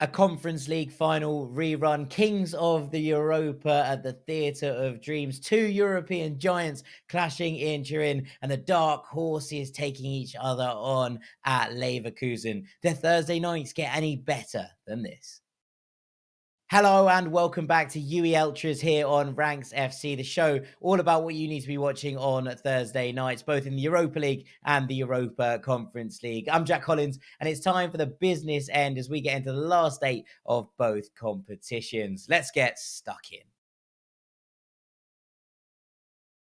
A Conference League final rerun, Kings of the Europa at the Theatre of Dreams. Two European giants clashing in Turin, and the dark horses taking each other on at Leverkusen. Do Thursday nights get any better than this? Hello and welcome back to UELtras here on Ranks FC, the show all about what you need to be watching on Thursday nights, both in the Europa League and the Europa Conference League. I'm Jack Collins, and it's time for the business end as we get into the last eight of both competitions. Let's get stuck in.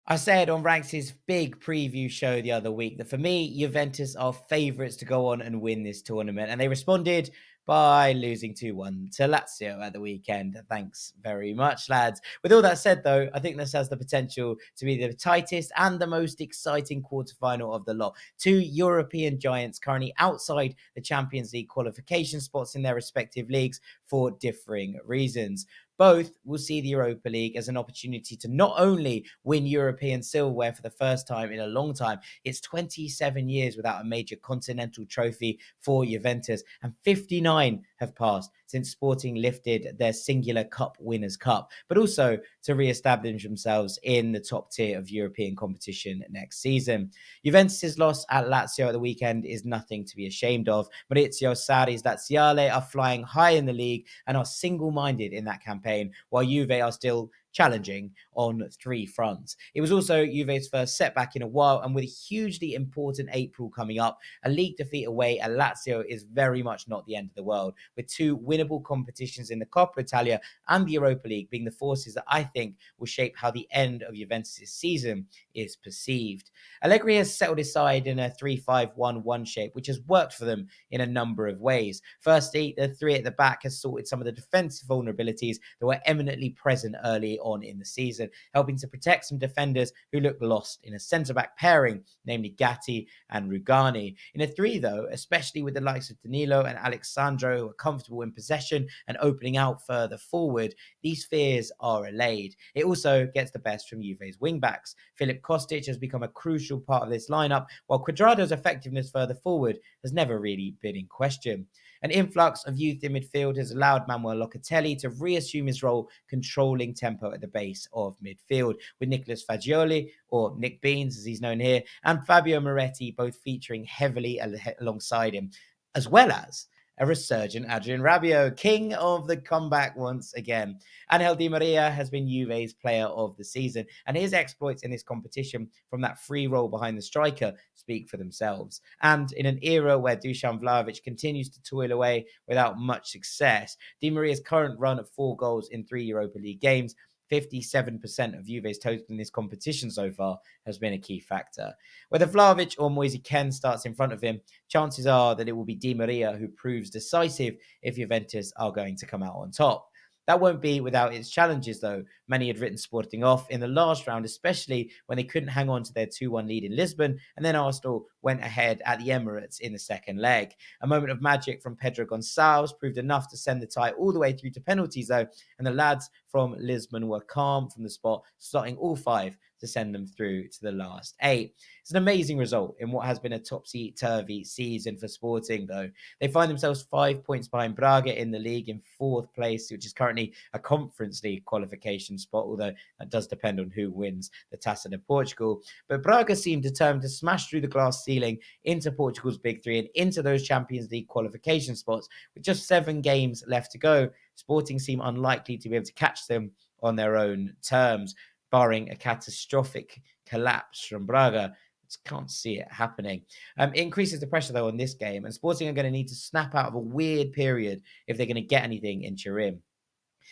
I said on Ranks' big preview show the other week that for me, Juventus are favourites to go on and win this tournament, and they responded by losing 2-1 to Lazio at the weekend. Thanks very much, lads. With all that said, though, I think this has the potential to be the tightest and the most exciting quarterfinal of the lot. Two European giants currently outside the Champions League qualification spots in their respective leagues for differing reasons. Both will see the Europa League as an opportunity to not only win European silverware for the first time in a long time, it's 27 years without a major continental trophy for Juventus, and 59 have passed since Sporting lifted their singular Cup Winners' Cup, but also to re-establish themselves in the top tier of European competition next season. Juventus' loss at Lazio at the weekend is nothing to be ashamed of. Maurizio Sarri's Laziale are flying high in the league and are single-minded in that campaign, while Juve are still challenging on three fronts. It was also Juve's first setback in a while, and with a hugely important April coming up, a league defeat away at Lazio is very much not the end of the world, with two winnable competitions in the Coppa Italia and the Europa League being the forces that I think will shape how the end of Juventus' season is perceived. Allegri has settled his side in a 3-5-1-1 shape, which has worked for them in a number of ways. Firstly, the three at the back has sorted some of the defensive vulnerabilities that were eminently present early on in the season, helping to protect some defenders who looked lost in a centre-back pairing, namely Gatti and Rugani. In a three, though, especially with the likes of Danilo and Alexandro, who are comfortable in possession and opening out further forward, these fears are allayed. It also gets the best from Juve's wing-backs. Filip Kostic has become a crucial part of this lineup, while Cuadrado's effectiveness further forward has never really been in question. An influx of youth in midfield has allowed Manuel Locatelli to reassume his role controlling tempo at the base of midfield, with Nicolas Fagioli, or Nick Beans as he's known here, and Fabio Moretti both featuring heavily alongside him, as well as a resurgent Adrien Rabiot, king of the comeback once again. Angel Di Maria has been Juve's player of the season, and his exploits in this competition from that free role behind the striker speak for themselves. And in an era where Dusan Vlahovic continues to toil away without much success, Di Maria's current run of 4 goals in 3 Europa League games, 57% of Juve's total in this competition so far, has been a key factor. Whether Vlahovic or Moise Kean starts in front of him, chances are that it will be Di Maria who proves decisive if Juventus are going to come out on top. That won't be without its challenges, though. Many had written Sporting off in the last round, especially when they couldn't hang on to their 2-1 lead in Lisbon, and then Arsenal went ahead at the Emirates in the second leg. A moment of magic from Pedro Gonçalves proved enough to send the tie all the way through to penalties, though, and the lads from Lisbon were calm from the spot, slotting all 5 to send them through to the last 8. It's an amazing result in what has been a topsy-turvy season for Sporting, though. They find themselves 5 points behind Braga in the league in 4th place, which is currently a Conference League qualification spot, although that does depend on who wins the Taça de Portugal. But Braga seem determined to smash through the glass ceiling into Portugal's Big Three and into those Champions League qualification spots. With just 7 games left to go, Sporting seem unlikely to be able to catch them on their own terms, barring a catastrophic collapse from Braga. Just can't see it happening. It increases the pressure, though, on this game, and Sporting are going to need to snap out of a weird period if they're going to get anything in Turin.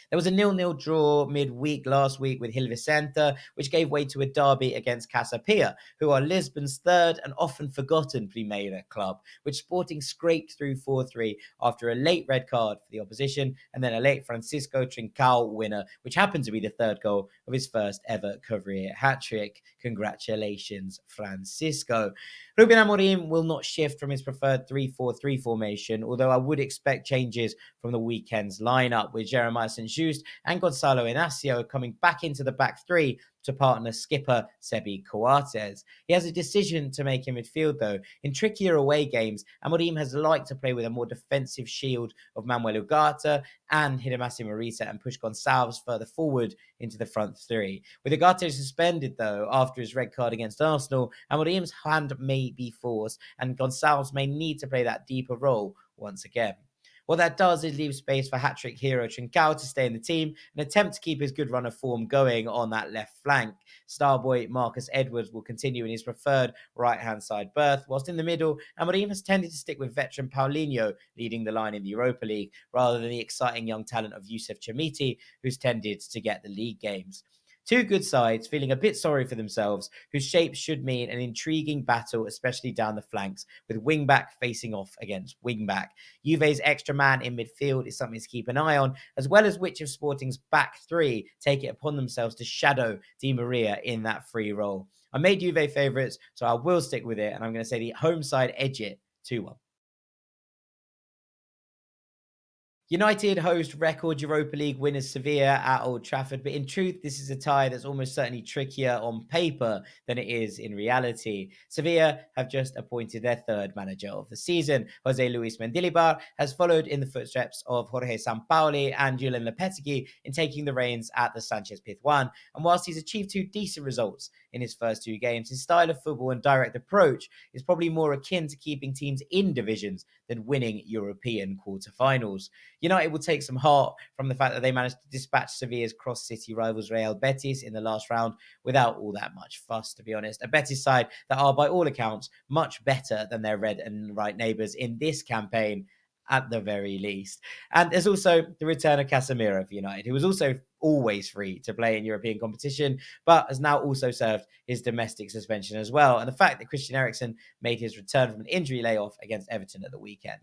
There was a 0-0 draw midweek last week with Gil Vicente, which gave way to a derby against Casa Pia, who are Lisbon's third and often forgotten Primera club, which Sporting scraped through 4-3 after a late red card for the opposition and then a late Francisco Trincao winner, which happened to be the third goal of his first ever career hat-trick. Congratulations, Francisco. Ruben Amorim will not shift from his preferred 3-4-3 formation, although I would expect changes from the weekend's lineup, with Jeremiah St. Just and Gonzalo Inacio coming back into the back three to partner skipper Sebi Coates. He has a decision to make in midfield, though. In trickier away games, Amorim has liked to play with a more defensive shield of Manuel Ugarte and Hidemasi Morita and push Gonçalves further forward into the front three. With Ugarte suspended, though, after his red card against Arsenal, Amorim's hand may be forced, and Gonçalves may need to play that deeper role once again. What that does is leave space for hat-trick hero Trincao to stay in the team and attempt to keep his good run of form going on that left flank. Starboy Marcus Edwards will continue in his preferred right-hand side berth, whilst in the middle, Amorim has tended to stick with veteran Paulinho leading the line in the Europa League, rather than the exciting young talent of Youssef Chamiti, who's tended to get the league games. Two good sides feeling a bit sorry for themselves, whose shape should mean an intriguing battle, especially down the flanks, with wing-back facing off against wing-back. Juve's extra man in midfield is something to keep an eye on, as well as which of Sporting's back three take it upon themselves to shadow Di Maria in that free role. I made Juve favourites, so I will stick with it, and I'm going to say the home side edge it 2-1. United host record Europa League winners Sevilla at Old Trafford, but in truth, this is a tie that's almost certainly trickier on paper than it is in reality. Sevilla have just appointed their third manager of the season. Jose Luis Mendilibar has followed in the footsteps of Jorge Sampaoli and Julen Lopetegui in taking the reins at the Sanchez Pizjuan, and whilst he's achieved two decent results in his first two games, his style of football and direct approach is probably more akin to keeping teams in divisions than winning European quarterfinals. United will take some heart from the fact that they managed to dispatch Sevilla's cross-city rivals Real Betis in the last round without all that much fuss, to be honest. A Betis side that are, by all accounts, much better than their red and white neighbours in this campaign, at the very least. And there's also the return of Casemiro for United, who was also always free to play in European competition, but has now also served his domestic suspension as well. And the fact that Christian Eriksen made his return from an injury layoff against Everton at the weekend.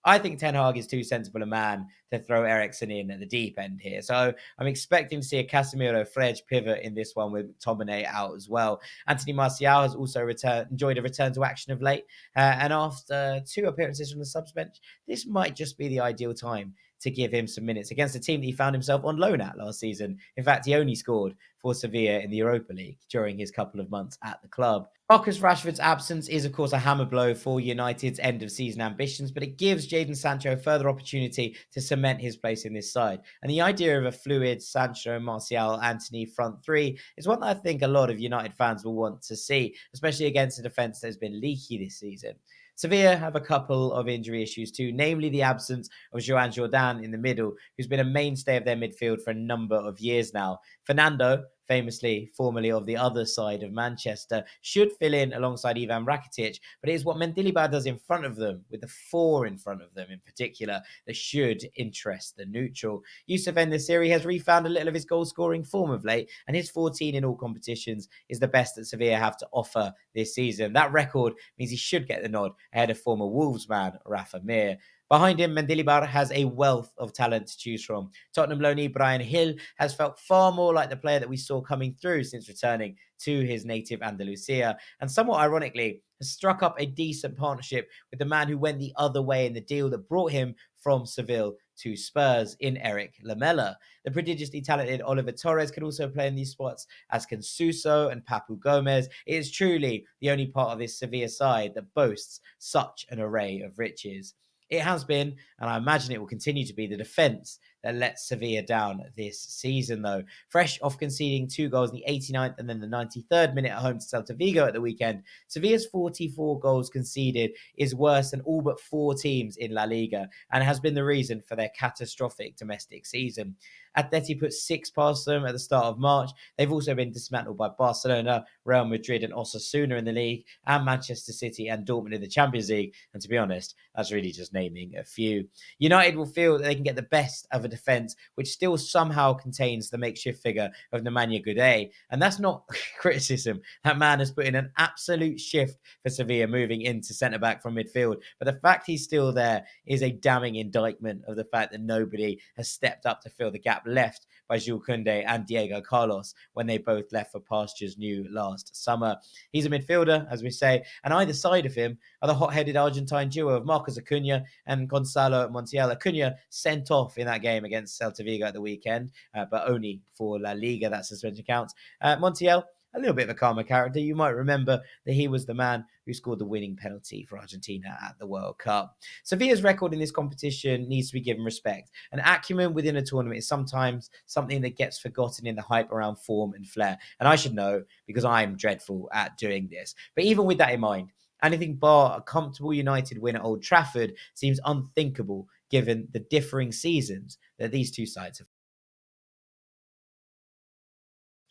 I think Ten Hag is too sensible a man to throw Eriksen in at the deep end here. So I'm expecting to see a Casemiro-Fred pivot in this one with Tomine out as well. Anthony Martial has also enjoyed a return to action of late. And after two appearances from the subs bench, this might just be the ideal time to give him some minutes against a team that he found himself on loan at last season. In fact, he only scored for Sevilla in the Europa League during his couple of months at the club. Marcus Rashford's absence is, of course, a hammer blow for United's end-of-season ambitions, but it gives Jadon Sancho further opportunity to cement his place in this side. And the idea of a fluid Sancho, Martial, Antony front three is one that I think a lot of United fans will want to see, especially against a defence that has been leaky this season. Sevilla have a couple of injury issues too, namely the absence of Joan Jordan in the middle, who's been a mainstay of their midfield for a number of years now. Fernando, famously formerly of the other side of Manchester, should fill in alongside Ivan Rakitic, but it is what Mendilibar does in front of them, with the four in front of them in particular, that should interest the neutral. Youssef En-Nesyri has refound a little of his goal-scoring form of late, and his 14 in all competitions is the best that Sevilla have to offer this season. That record means he should get the nod ahead of former Wolves man Rafa Mir. Behind him, Mendilibar has a wealth of talent to choose from. Tottenham loanee Brian Hill has felt far more like the player that we saw coming through since returning to his native Andalusia, and somewhat ironically, has struck up a decent partnership with the man who went the other way in the deal that brought him from Seville to Spurs in Eric Lamela. The prodigiously talented Oliver Torres can also play in these spots, as can Suso and Papu Gomez. It is truly the only part of this Sevilla side that boasts such an array of riches. It has been, and I imagine it will continue to be, the defence that lets Sevilla down this season, though. Fresh off conceding 2 goals in the 89th and then the 93rd minute at home to Celta Vigo at the weekend, Sevilla's 44 goals conceded is worse than all but 4 teams in La Liga, and has been the reason for their catastrophic domestic season. Atleti put 6 past them at the start of March. They've also been dismantled by Barcelona, Real Madrid and Osasuna in the league, and Manchester City and Dortmund in the Champions League. And to be honest, that's really just naming a few. United will feel that they can get the best of a defence which still somehow contains the makeshift figure of Nemanja Goudet. And that's not criticism. That man has put in an absolute shift for Sevilla moving into centre-back from midfield. But the fact he's still there is a damning indictment of the fact that nobody has stepped up to fill the gap left by Jules Koundé and Diego Carlos when they both left for pastures new last summer. He's a midfielder, as we say, and either side of him are the hot-headed Argentine duo of Marcos Acuna and Gonzalo Montiel. Acuna sent off in that game game against Celta Vigo at the weekend, but only for La Liga, that suspension counts. Montiel, a little bit of a calmer character. You might remember that he was the man who scored the winning penalty for Argentina at the World Cup. Sevilla's record in this competition needs to be given respect. And acumen within a tournament is sometimes something that gets forgotten in the hype around form and flair. And I should know because I'm dreadful at doing this. But even with that in mind, anything bar a comfortable United win at Old Trafford seems unthinkable given the differing seasons that these two sides have.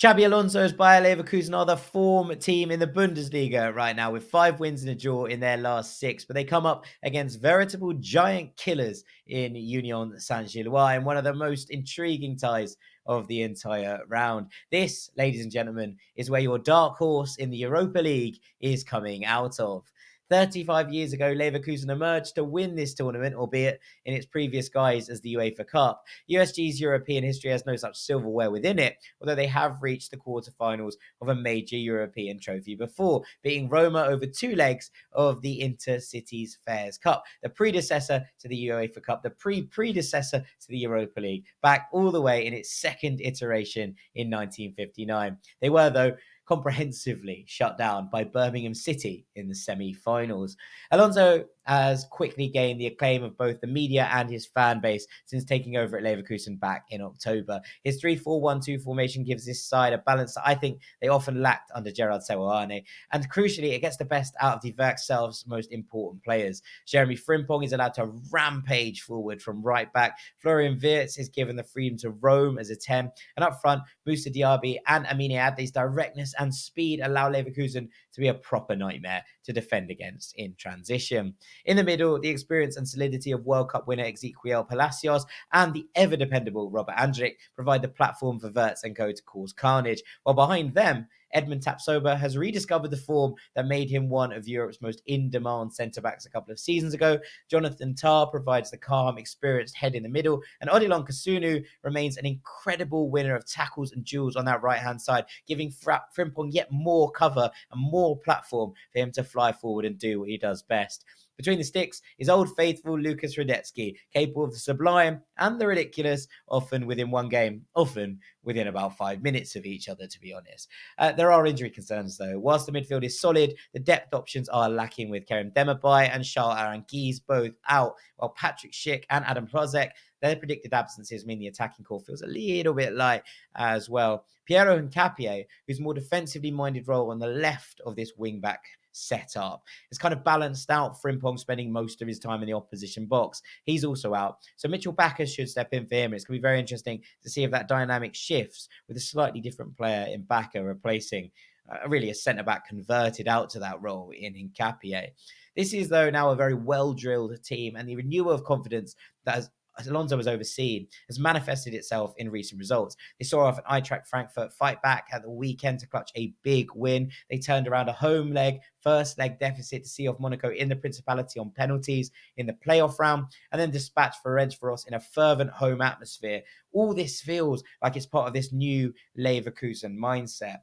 Xabi Alonso's Bayer Leverkusen are the form team in the Bundesliga right now with 5 wins and a draw in their last 6, but they come up against veritable giant killers in Union Saint-Gilloise in one of the most intriguing ties of the entire round. This, ladies and gentlemen, is where your dark horse in the Europa League is coming out of. 35 years ago, Leverkusen emerged to win this tournament, albeit in its previous guise as the UEFA Cup. USG's European history has no such silverware within it, although they have reached the quarterfinals of a major European trophy before, beating Roma over 2 legs of the Intercities Fairs Cup, the predecessor to the UEFA Cup, the predecessor to the Europa League, back all the way in its second iteration in 1959. They were, though, comprehensively shut down by Birmingham City in the semi-finals. Alonso has quickly gained the acclaim of both the media and his fan base since taking over at Leverkusen back in October. His 3-4-1-2 formation gives this side a balance that I think they often lacked under Gerard Seoane, and crucially, it gets the best out of the Werkself's most important players. Jeremy Frimpong is allowed to rampage forward from right back. Florian Wirtz is given the freedom to roam as a 10, and up front, Moussa Diaby and Amine Adli's directness and speed allow Leverkusen to be a proper nightmare to defend against in transition. In the middle, the experience and solidity of World Cup winner Ezequiel Palacios and the ever-dependable Robert Andrich provide the platform for Wirtz and co to cause carnage, while behind them, Edmund Tapsoba has rediscovered the form that made him one of Europe's most in-demand centre-backs a couple of seasons ago. Jonathan Tah provides the calm, experienced head in the middle, and Odilon Kasunu remains an incredible winner of tackles and duels on that right-hand side, giving Frimpong yet more cover and more platform for him to fly forward and do what he does best. Between the sticks is old faithful Lukas Radetzky, capable of the sublime and the ridiculous, often within one game, often within about 5 minutes of each other, to be honest. There are injury concerns, though. Whilst the midfield is solid, the depth options are lacking with Kerem Demirbay and Charles Aranguiz both out, while Patrick Schick and Adam Plozek, their predicted absences mean the attacking core feels a little bit light as well. Piero Hincapié, whose more defensively minded role on the left of this wing-back setup, is kind of balanced out Frimpong spending most of his time in the opposition box. He's also out. So Mitchell Bakker should step in for him. It's going to be very interesting to see if that dynamic shifts with a slightly different player in Bakker replacing really a centre-back converted out to that role in Hincapié. This is, though, now a very well-drilled team, and the renewal of confidence that has Alonso has overseen has manifested itself in recent results. They saw off an Eintracht Frankfurt fight back at the weekend to clutch a big win. They turned around a first leg deficit to see off Monaco in the Principality on penalties in the playoff round, and then dispatched Ferencváros in a fervent home atmosphere. All this feels like it's part of this new Leverkusen mindset.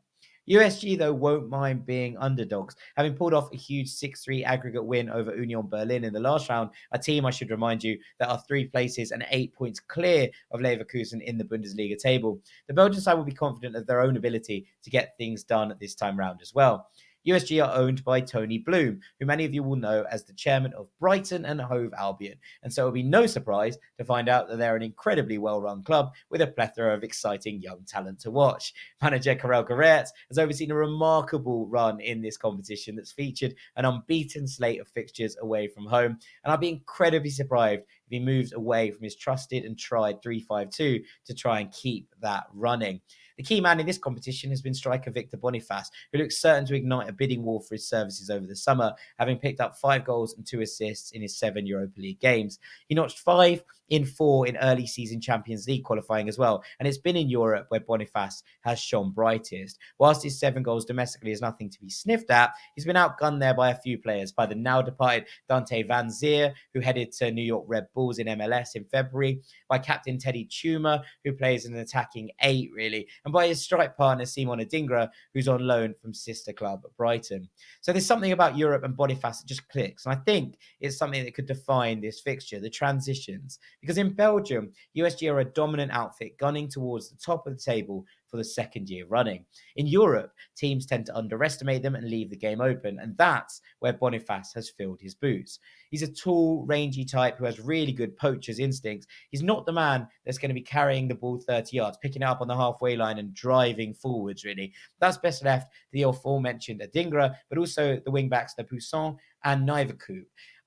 USG, though, won't mind being underdogs, having pulled off a huge 6-3 aggregate win over Union Berlin in the last round, a team, I should remind you, that are 3 places and 8 points clear of Leverkusen in the Bundesliga table. The Belgian side will be confident of their own ability to get things done at this time round as well. USG are owned by Tony Bloom, who many of you will know as the chairman of Brighton and Hove Albion, and so it will be no surprise to find out that they're an incredibly well-run club with a plethora of exciting young talent to watch. Manager Karel Gerrits has overseen a remarkable run in this competition that's featured an unbeaten slate of fixtures away from home, and I'll be incredibly surprised if he moves away from his trusted and tried 3-5-2 to try and keep that running. The key man in this competition has been striker Victor Boniface, who looks certain to ignite a bidding war for his services over the summer, having picked up 5 goals and 2 assists in his 7 Europa League games. He notched 5 in 4 in early season Champions League qualifying as well, and it's been in Europe where Boniface has shone brightest. Whilst his 7 goals domestically is nothing to be sniffed at, he's been outgunned there by a few players, by the now departed Dante Van Zier, who headed to New York Red Bulls in MLS in February, by captain Teddy Chuma, who plays an attacking 8 really, and and by his strike partner Simon Adingra, who's on loan from sister club Brighton. So there's something about Europe and Boniface that just clicks, and I think it's something that could define this fixture, the transitions. Because in Belgium, USG are a dominant outfit gunning towards the top of the table for the second year running. In Europe, teams tend to underestimate them and leave the game open, and that's where Boniface has filled his boots. He's a tall, rangy type who has really good poacher's instincts. He's not the man that's going to be carrying the ball 30 yards, picking it up on the halfway line and driving forwards, really. That's best left to the aforementioned Adingra, but also the wing-backs, the Poussin and Nivercoop.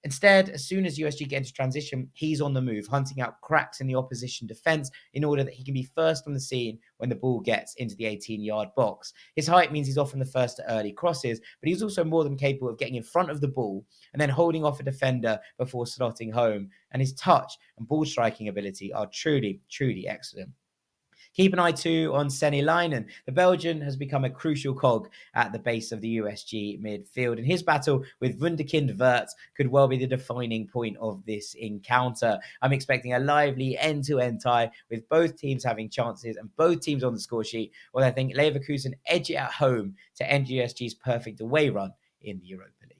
Instead, as soon as USG get into transition, he's on the move, hunting out cracks in the opposition defence in order that he can be first on the scene when the ball gets into the 18-yard box. His height means he's often the first to early crosses, but he's also more than capable of getting in front of the ball and then holding off a defender before slotting home. And his touch and ball striking ability are truly, truly excellent. Keep an eye too on Senny Leinen. The Belgian has become a crucial cog at the base of the USG midfield, and his battle with Wunderkind Wirtz could well be the defining point of this encounter. I'm expecting a lively end-to-end tie with both teams having chances and both teams on the score sheet, while I think Leverkusen edge it at home to end USG's perfect away run in the Europa League.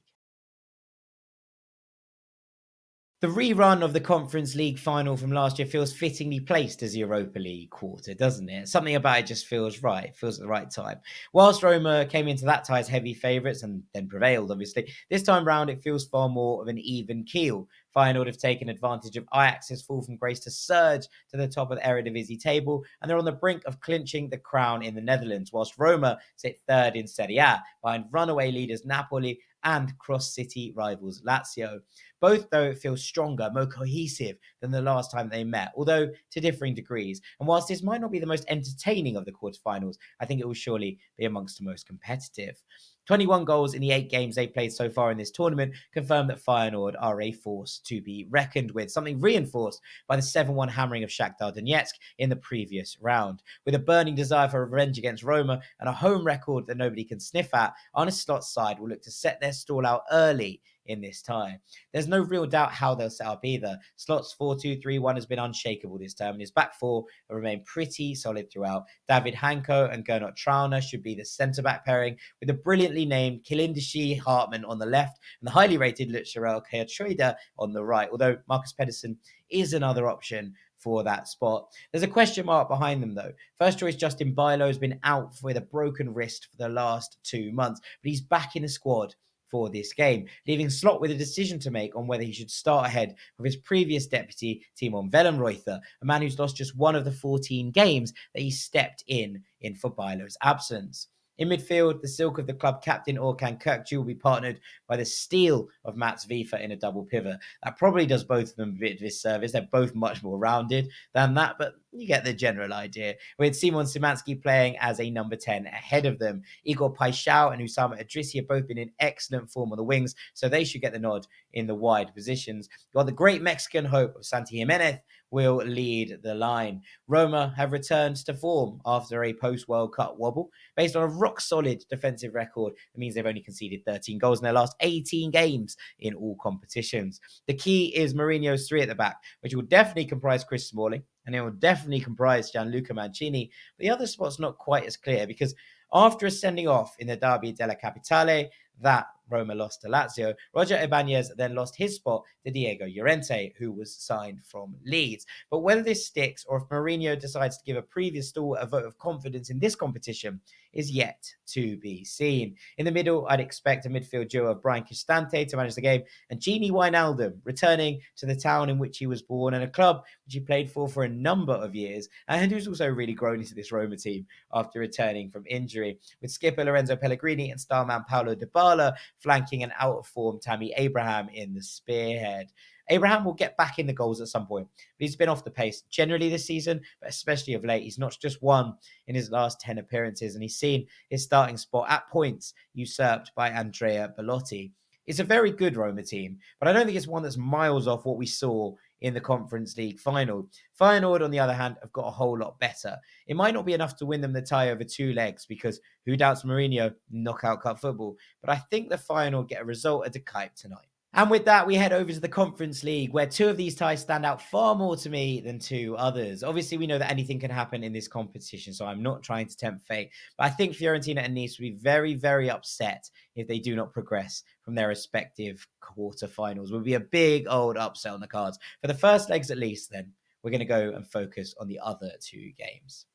The rerun of the Conference League final from last year feels fittingly placed as the Europa League quarter, doesn't it? Something about it just feels right. It feels at the right time. Whilst Roma came into that tie as heavy favourites and then prevailed, obviously, this time round it feels far more of an even keel. Feyenoord have taken advantage of Ajax's fall from grace to surge to the top of the Eredivisie table, and they're on the brink of clinching the crown in the Netherlands, whilst Roma sit third in Serie A behind runaway leaders Napoli and cross-city rivals Lazio. Both, though, feel stronger, more cohesive than the last time they met, although to differing degrees. And whilst this might not be the most entertaining of the quarterfinals, I think it will surely be amongst the most competitive. 21 goals in the 8 games they played so far in this tournament confirm that Feyenoord are a force to be reckoned with, something reinforced by the 7-1 hammering of Shakhtar Donetsk in the previous round. With a burning desire for revenge against Roma and a home record that nobody can sniff at, Arne Slot's side will look to set their stall out early in this tie. There's no real doubt how they'll set up either. Slot's 4-2-3-1 has been unshakable this term, and his back four have remained pretty solid throughout. David Hanko and Gernot Trauner should be the centre-back pairing, with the brilliantly named Kilindishi Hartmann on the left and the highly rated Lucharel Kayatruida on the right, although Marcus Pedersen is another option for that spot. There's a question mark behind them, though. First choice Justin Bilo has been out with a broken wrist for the last 2 months, but he's back in the squad for this game, leaving Slot with a decision to make on whether he should start ahead of his previous deputy, Timon Wellenreuther, a man who's lost just one of the 14 games that he stepped in for Bilo's absence. In midfield, the silk of the club captain Orkan Kökçü will be partnered by the steel of Mats Wife in a double pivot. That probably does both of them a bit of disservice. They're both much more rounded than that, but you get the general idea. With Simon Szymanski playing as a number 10 ahead of them. Igor Paixão and Usama Idrissi have both been in excellent form on the wings, so they should get the nod in the wide positions. While the great Mexican hope of Santi Jimenez will lead the line. Roma have returned to form after a post-World Cup wobble. Based on a rock-solid defensive record, it means they've only conceded 13 goals in their last 18 games in all competitions. The key is Mourinho's 3 at the back, which will definitely comprise Chris Smalling, and it will definitely comprise Gianluca Mancini. But the other spot's not quite as clear, because after a sending off in the Derby della Capitale that Roma lost to Lazio, Roger Ibanez then lost his spot to Diego Llorente, who was signed from Leeds. But whether this sticks or if Mourinho decides to give a previous stall a vote of confidence in this competition is yet to be seen. In the middle, I'd expect a midfield duo of Brian Cristante to manage the game and Gini Wijnaldum returning to the town in which he was born and a club which he played for a number of years, and who's also really grown into this Roma team after returning from injury, with skipper Lorenzo Pellegrini and starman Paulo Dybala flanking an out-of-form Tammy Abraham in the spearhead. Abraham will get back in the goals at some point, but he's been off the pace generally this season, but especially of late. He's notched just one in his last 10 appearances, and he's seen his starting spot at points usurped by Andrea Belotti. It's a very good Roma team, but I don't think it's one that's miles off what we saw in the Conference League final. Feyenoord, on the other hand, have got a whole lot better. It might not be enough to win them the tie over 2 legs, because who doubts Mourinho, knockout cup football, but I think the Feyenoord get a result at the Kuip tonight. And with that, we head over to the Conference League, where two of these ties stand out far more to me than two others. Obviously, we know that anything can happen in this competition, so I'm not trying to tempt fate. But I think Fiorentina and Nice will be very, very upset if they do not progress from their respective quarterfinals. Will be a big old upset on the cards. For the first legs, at least, then, we're going to go and focus on the other two games.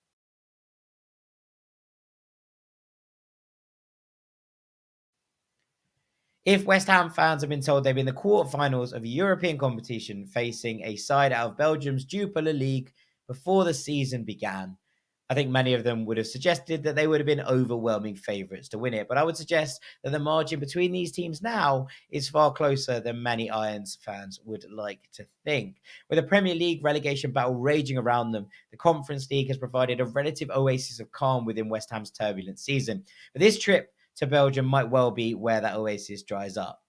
If West Ham fans have been told they've been in the quarterfinals of a European competition facing a side out of Belgium's Jupiler League before the season began, I think many of them would have suggested that they would have been overwhelming favourites to win it. But I would suggest that the margin between these teams now is far closer than many Irons fans would like to think. With a Premier League relegation battle raging around them, the Conference League has provided a relative oasis of calm within West Ham's turbulent season. But this trip to Belgium might well be where that oasis dries up.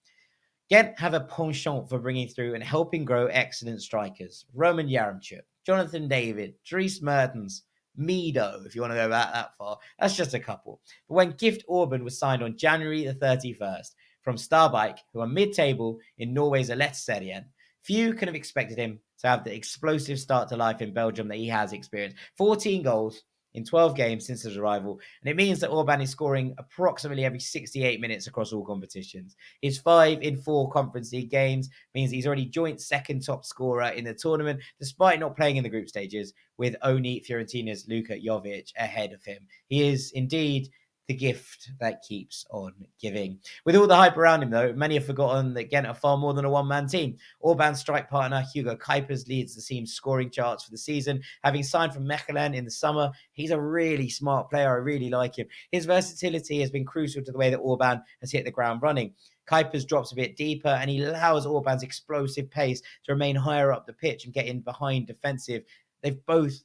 Gent have a penchant for bringing through and helping grow excellent strikers. Roman Yaremchuk, Jonathan David, Dries Mertens, Mido, if you want to go back that far. That's just a couple. But when Gift Orban was signed on January the 31st from Starbike, who are mid-table in Norway's Eliteserien, few could have expected him to have the explosive start to life in Belgium that he has experienced. 14 goals in 12 games since his arrival, and it means that Orban is scoring approximately every 68 minutes across all competitions. His 5 in 4 Conference League games means he's already joint second top scorer in the tournament, despite not playing in the group stages, with only Fiorentina's Luka Jovic ahead of him. He is indeed the gift that keeps on giving. With all the hype around him, though, many have forgotten that Ghent are far more than a one-man team. Orban's strike partner, Hugo Kuipers, leads the team's scoring charts for the season. Having signed from Mechelen in the summer, he's a really smart player. I really like him. His versatility has been crucial to the way that Orban has hit the ground running. Kuipers drops a bit deeper, and he allows Orban's explosive pace to remain higher up the pitch and get in behind defensive. They've both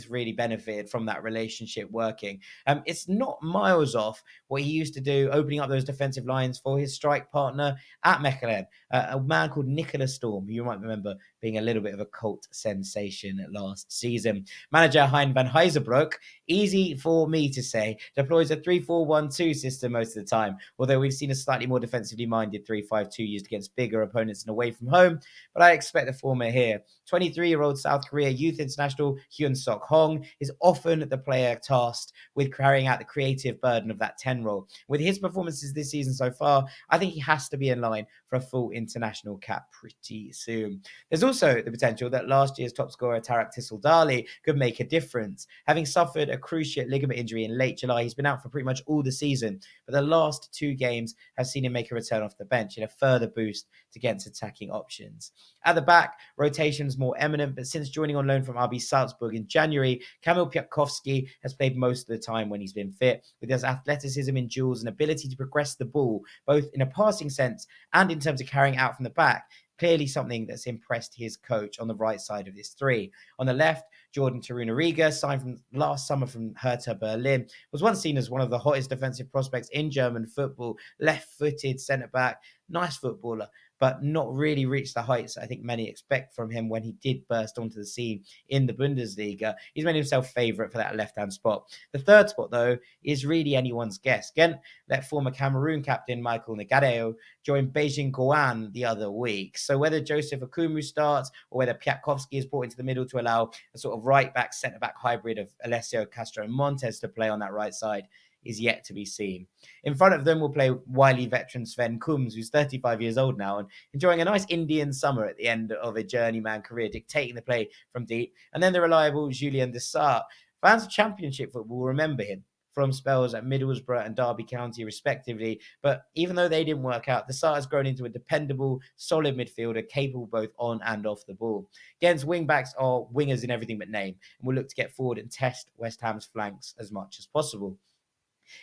really benefited from that relationship working. It's not miles off what he used to do, opening up those defensive lines for his strike partner at Mechelen, a man called Nicholas Storm, who you might remember being a little bit of a cult sensation last season. Manager Hein van Heizenbroek, easy for me to say, deploys a 3-4-1-2 system most of the time, although we've seen a slightly more defensively minded 3-5-2 used against bigger opponents and away from home, but I expect the former here. 23-year-old South Korea youth international Hyun Sok Hong is often the player tasked with carrying out the creative burden of that 10 role. With his performances this season so far, I think he has to be in line for a full international cap pretty soon. There's also the potential that last year's top scorer Tarak Tissoudali could make a difference. Having suffered a cruciate ligament injury in late July, he's been out for pretty much all the season, but the last 2 games have seen him make a return off the bench in a further boost to Gent's attacking options. At the back, rotation's more eminent, but since joining on loan from RB Salzburg in January, Kamil Piatkowski has played most of the time when he's been fit, with his athleticism in duels and ability to progress the ball, both in a passing sense and in terms of carrying out from the back. Clearly something that's impressed his coach on the right side of this 3. On the left, Jordan Torunariga, signed from last summer from Hertha Berlin, was once seen as one of the hottest defensive prospects in German football. Left-footed centre-back, nice footballer, but not really reached the heights I think many expect from him when he did burst onto the scene in the Bundesliga. He's made himself favourite for that left-hand spot. The third spot, though, is really anyone's guess. Gent let former Cameroon captain Michael Nagadeo join Beijing Guoan the other week. So whether Joseph Akumu starts or whether Piatkowski is brought into the middle to allow a sort of right-back, centre-back hybrid of Alessio Castro and Montes to play on that right side is yet to be seen. In front of them will play wily veteran Sven Kums, who's 35 years old now and enjoying a nice Indian summer at the end of a journeyman career, dictating the play from deep. And then the reliable Julien Dessart. Fans of Championship football will remember him from spells at Middlesbrough and Derby County, respectively. But even though they didn't work out, Dessart has grown into a dependable, solid midfielder, capable both on and off the ball. Gent's wing-backs are wingers in everything but name, and will look to get forward and test West Ham's flanks as much as possible.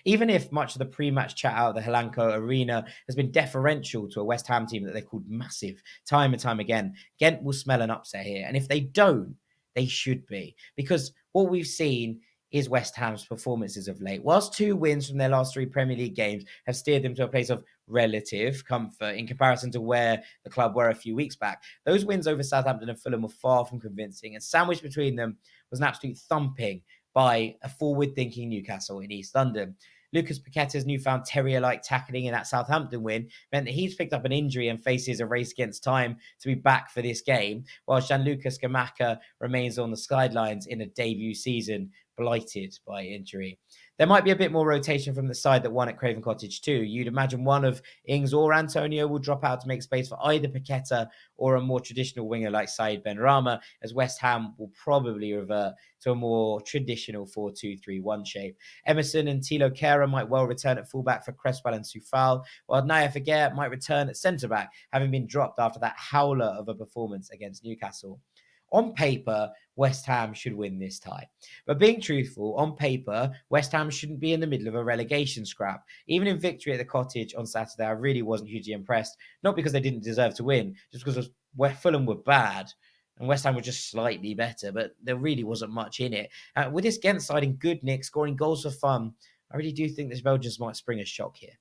Even if much of the pre-match chat out of the Helanco Arena has been deferential to a West Ham team that they've called massive time and time again, Gent will smell an upset here. And if they don't, they should be. Because what we've seen is West Ham's performances of late. Whilst 2 wins from their last 3 Premier League games have steered them to a place of relative comfort in comparison to where the club were a few weeks back, those wins over Southampton and Fulham were far from convincing, and sandwiched between them was an absolute thumping by a forward-thinking Newcastle in East London. Lucas Paqueta's newfound terrier-like tackling in that Southampton win meant that he's picked up an injury and faces a race against time to be back for this game, while Gianluca Scamacca remains on the sidelines in a debut season, blighted by injury. There might be a bit more rotation from the side that won at Craven Cottage too. You'd imagine one of Ings or Antonio will drop out to make space for either Paqueta or a more traditional winger like Said Benrahma, as West Ham will probably revert to a more traditional 4-2-3-1 shape. Emerson and Tilo Kehrer might well return at fullback for Cresswell and Soufal, while Naya Figuer might return at centre-back, having been dropped after that howler of a performance against Newcastle. On paper, West Ham should win this tie. But being truthful, on paper, West Ham shouldn't be in the middle of a relegation scrap. Even in victory at the Cottage on Saturday, I really wasn't hugely impressed. Not because they didn't deserve to win, just because Fulham were bad and West Ham were just slightly better, but there really wasn't much in it. With this Gent side in good nick, scoring goals for fun, I really do think this Belgians might spring a shock here.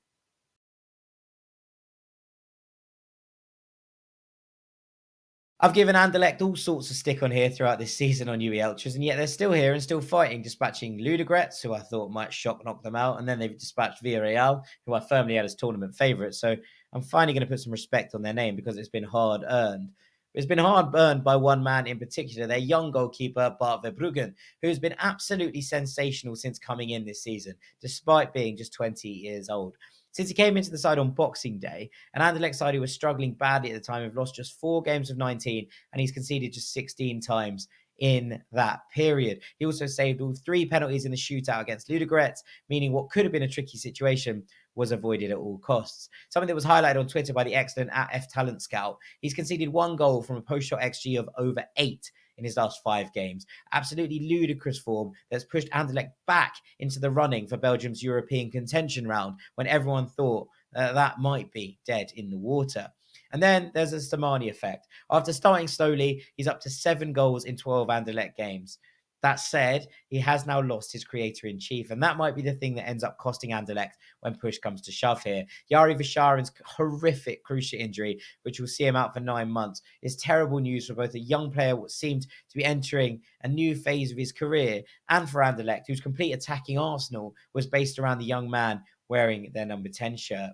I've given Anderlecht all sorts of stick on here throughout this season on UELtras, and yet they're still here and still fighting, dispatching Ludogorets, who I thought might knock them out, and then they've dispatched Villarreal, who I firmly had as tournament favourites. So I'm finally going to put some respect on their name because it's been hard earned. It's been hard earned by one man in particular, their young goalkeeper, Bart Verbruggen, who's been absolutely sensational since coming in this season, despite being just 20 years old. Since he came into the side on Boxing Day, an Anderlecht side who was struggling badly at the time have lost just 4 games of 19, and he's conceded just 16 times in that period. He also saved all 3 penalties in the shootout against Ludogorets, meaning what could have been a tricky situation was avoided at all costs. Something that was highlighted on Twitter by the excellent @FTalent Scout. He's conceded 1 goal from a post-shot XG of over 8 in his last 5 games. Absolutely ludicrous form that's pushed Anderlecht back into the running for Belgium's European contention round when everyone thought that might be dead in the water. And then there's the Stamani effect. After starting slowly, he's up to 7 goals in 12 Anderlecht games. That said, he has now lost his creator-in-chief, and that might be the thing that ends up costing Anderlecht when push comes to shove here. Jari Visharen's horrific cruciate injury, which will see him out for 9 months, is terrible news for both a young player what seemed to be entering a new phase of his career, and for Anderlecht, whose complete attacking arsenal was based around the young man wearing their number 10 shirt.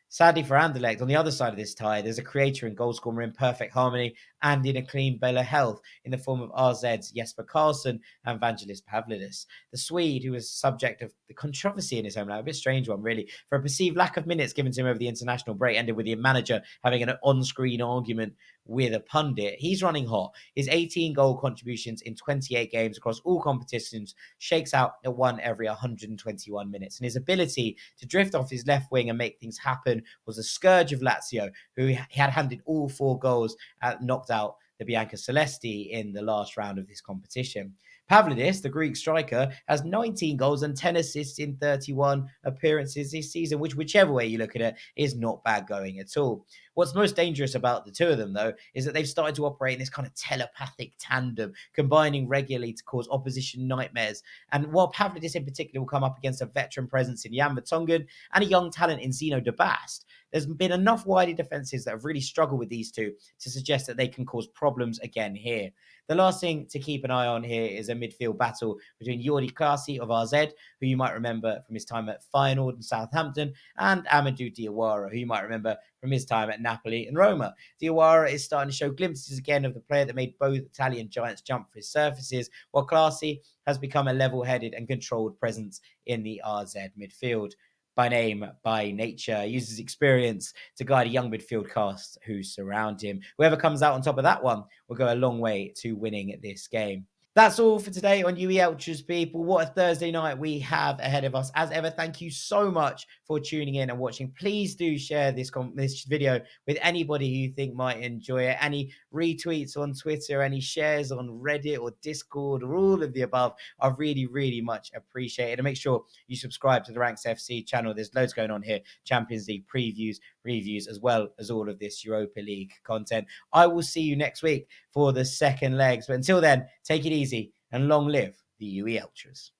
Sadly for Anderlecht, on the other side of this tie, there's a creator and goal scorer in perfect harmony and in a clean bill of health in the form of RZ's Jesper Karlsson and Vangelis Pavlidis. The Swede, who was subject of the controversy in his homeland, a bit strange one really, for a perceived lack of minutes given to him over the international break, ended with the manager having an on-screen argument with a pundit. He's running hot. His 18 goal contributions in 28 games across all competitions shakes out at 1 every 121 minutes. And his ability to drift off his left wing and make things happen was a scourge of Lazio, who had handed all 4 goals knocked out the Bianca Celesti in the last round of this competition. Pavlidis, the Greek striker, has 19 goals and 10 assists in 31 appearances this season, which, whichever way you look at it, is not bad going at all. What's most dangerous about the two of them, though, is that they've started to operate in this kind of telepathic tandem, combining regularly to cause opposition nightmares. And while Pavlidis in particular will come up against a veteran presence in Jan Vertonghen and a young talent in Zeno de Bast, there's been enough wily defenses that have really struggled with these two to suggest that they can cause problems again here. The last thing to keep an eye on here is a midfield battle between Jordi Klasi of RZ, who you might remember from his time at Feyenoord and Southampton, and Amadou Diawara, who you might remember from his time at Napoli and Roma. Diawara is starting to show glimpses again of the player that made both Italian giants jump for his surfaces, while Klasi has become a level-headed and controlled presence in the RZ midfield. By name, by nature, uses experience to guide a young midfield cast who surround him. Whoever comes out on top of that one will go a long way to winning this game. That's all for today on UELtras, people. What a Thursday night we have ahead of us. As ever, thank you so much for tuning in and watching. Please do share this video with anybody who you think might enjoy it. Any retweets on Twitter, any shares on Reddit or Discord, or all of the above are really, really much appreciated. And make sure you subscribe to the Ranks FC channel. There's loads going on here. Champions League previews, reviews, as well as all of this Europa League content. I will see you next week for the second legs. But until then, take it easy and long live the UELtras.